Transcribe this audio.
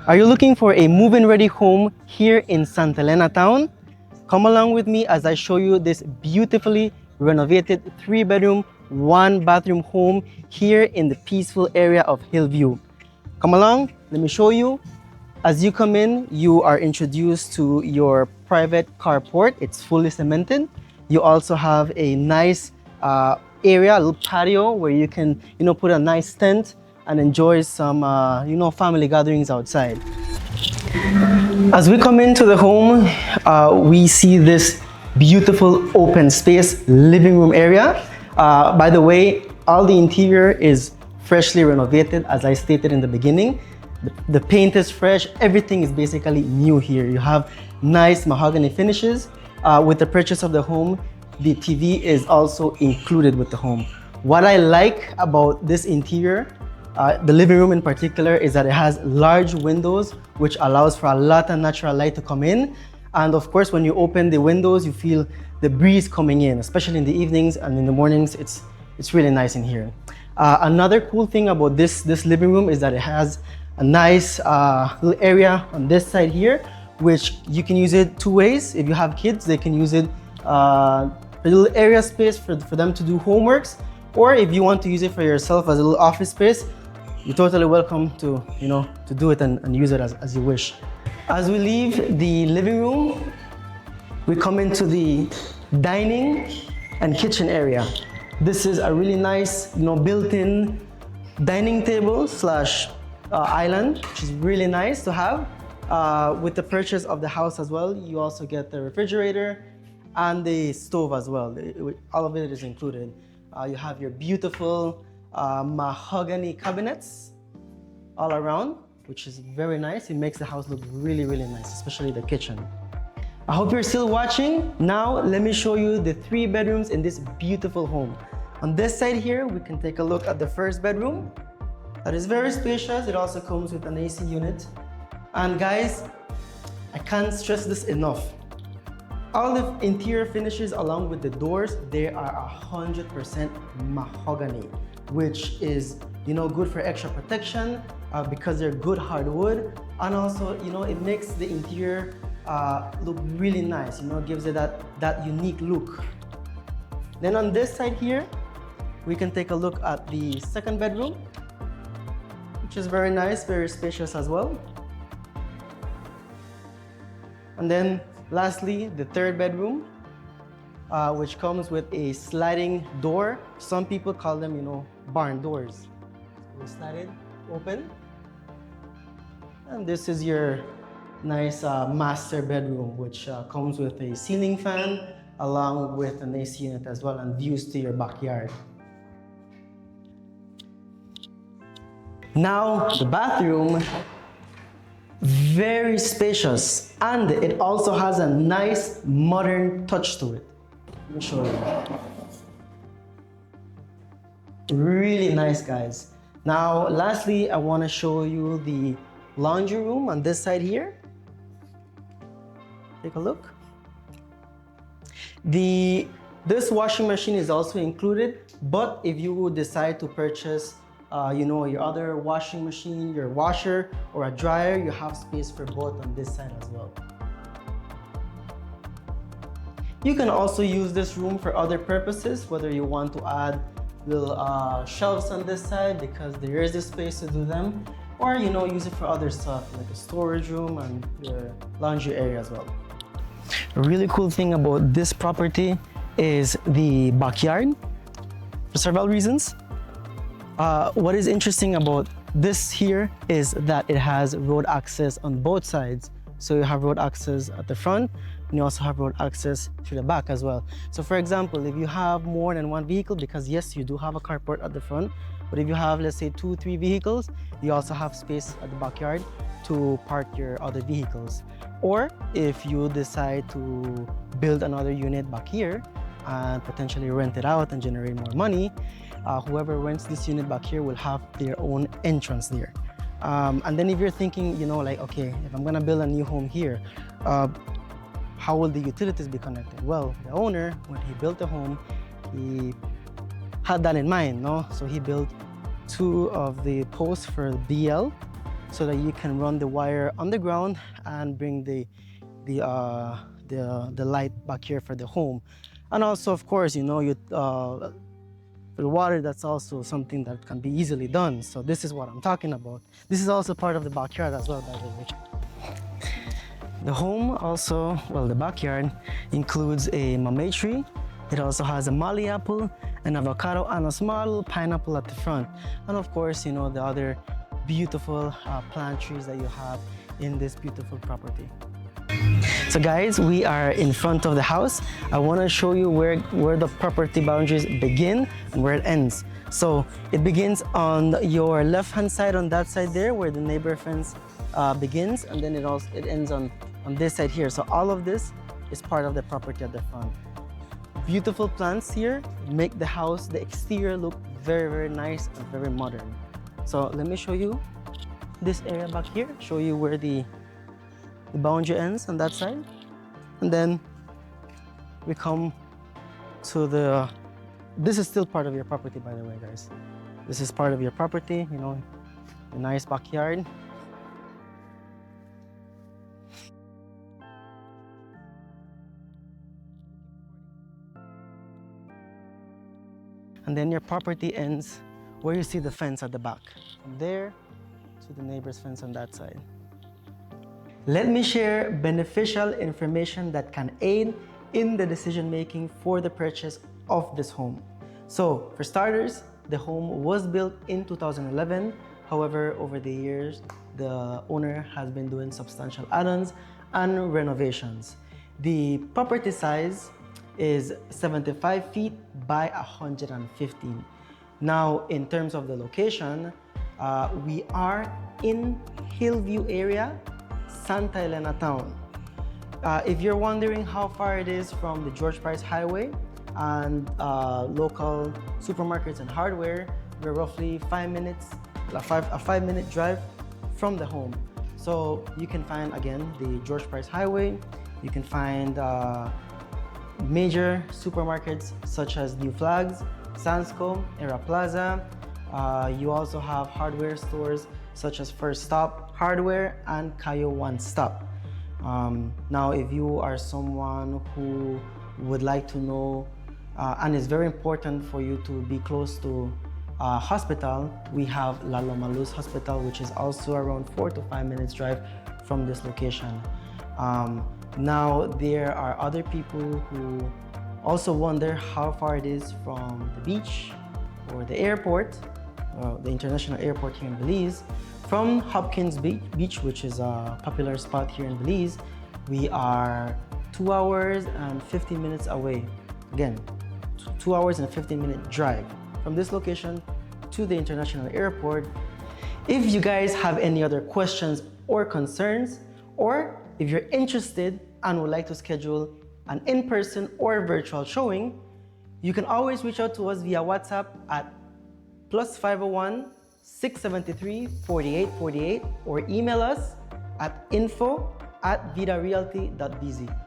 Are you looking for a move-in ready home here in Santa Elena town? Come along with me as I show you this beautifully renovated 3-bedroom, 1-bathroom home here in the peaceful area of Hillview. Come along, let me show you. As you come in, you are introduced to your private carport. It's fully cemented. You also have a nice area, a little patio where you can, put a nice tent and enjoy some, family gatherings outside. As we come into the home, we see this beautiful open space living room area. By the way, all the interior is freshly renovated, as I stated in the beginning. The paint is fresh, everything is basically new here. You have nice mahogany finishes. With the purchase of the home, the TV is also included with the home. What I like about this interior, the living room in particular, is that it has large windows, which allows for a lot of natural light to come in. And of course, when you open the windows, you feel the breeze coming in, especially in the evenings and in the mornings. It's really nice in here. Another cool thing about this living room is that it has a nice little area on this side here, which you can use it two ways. If you have kids, they can use it a little area space for them to do homeworks, or if you want to use it for yourself as a little office space, you're totally welcome to do it and use it as you wish. As we leave the living room, we come into the dining and kitchen area. This is a really nice, built-in dining table slash island, which is really nice to have. With the purchase of the house as well, you also get the refrigerator and the stove as well. All of it is included. You have your beautiful mahogany cabinets all around, which is very nice. It makes the house look really, really nice, especially the kitchen. I hope you're still watching. Now, let me show you the 3 bedrooms in this beautiful home. On this side here, we can take a look at the first bedroom. That is very spacious. It also comes with an AC unit. And guys, I can't stress this enough. All the interior finishes along with the doors, they are 100% mahogany, which is, good for extra protection because they're good hardwood. And also, it makes the interior look really nice, gives it that unique look. Then on this side here, we can take a look at the second bedroom, which is very nice, very spacious as well. And then lastly, the third bedroom, which comes with a sliding door. Some people call them, barn doors. We slide it open. And this is your nice master bedroom, which comes with a ceiling fan along with an AC unit as well and views to your backyard. Now, the bathroom, very spacious, and it also has a nice modern touch to it. Let me show you. Really nice, guys. Now, lastly, I want to show you the laundry room on this side here. Take a look. This washing machine is also included, but if you would decide to purchase your other washing machine, your washer, or a dryer, you have space for both on this side as well. You can also use this room for other purposes, whether you want to add little shelves on this side because there is the space to do them, or use it for other stuff like a storage room and your laundry area as well. A really cool thing about this property is the backyard for several reasons. What is interesting about this here is that it has road access on both sides. So you have road access at the front, and you also have road access to the back as well. So for example, if you have more than one vehicle, because yes, you do have a carport at the front, but if you have, let's say, 2-3 vehicles, you also have space at the backyard to park your other vehicles. Or if you decide to build another unit back here and potentially rent it out and generate more money, whoever rents this unit back here will have their own entrance there. And then if you're thinking, okay, if I'm gonna build a new home here, how will the utilities be connected? Well, the owner, when he built the home, he had that in mind, no? So he built 2 of the posts for BL so that you can run the wire underground and bring the light back here for the home. And also, of course, you know, for the water, that's also something that can be easily done. So this is what I'm talking about. This is also part of the backyard as well, by the way. The home also, well, the backyard includes a mamey tree. It also has a Mali apple, an avocado, and a small pineapple at the front. And of course, you know, the other beautiful plant trees that you have in this beautiful property. So guys, we are in front of the house. I want to show you where the property boundaries begin and where it ends. So it begins on your left hand side, on that side there where the neighbor fence begins, and then it ends on this side here. So all of this is part of the property at the front. Beautiful plants here make the house, the exterior, look very, very nice and very modern. So let me show you this area back here, show you where the boundary ends on that side. And then we come to this is still part of your property, by the way, guys. This is part of your property, you know, a nice backyard. And then your property ends where you see the fence at the back. From there to the neighbor's fence on that side. Let me share beneficial information that can aid in the decision making for the purchase of this home. So for starters, the home was built in 2011. However, over the years, the owner has been doing substantial add-ons and renovations. The property size is 75 feet by 115. Now, in terms of the location, we are in Hillview area, Santa Elena town. If you're wondering how far it is from the George Price Highway and local supermarkets and hardware, we're roughly 5 minutes, a 5-minute drive from the home. So you can find, again, the George Price Highway. You can find major supermarkets such as New Flags, Sansco, Era Plaza. You also have hardware stores such as First Stop Hardware and Kayo One Stop. Now, if you are someone who would like to know, and it's very important for you to be close to a hospital, we have La Loma Luz Hospital, which is also around 4 to 5 minutes drive from this location. Now, there are other people who also wonder how far it is from the beach or the airport, the international airport here in Belize. From Hopkins Beach, which is a popular spot here in Belize, we are 2 hours and 15 minutes away. Again, 2 hours and 15-minute drive from this location to the international airport. If you guys have any other questions or concerns, or if you're interested and would like to schedule an in-person or virtual showing, you can always reach out to us via WhatsApp at +501 673 4848 or email us at info@vidarealty.bz.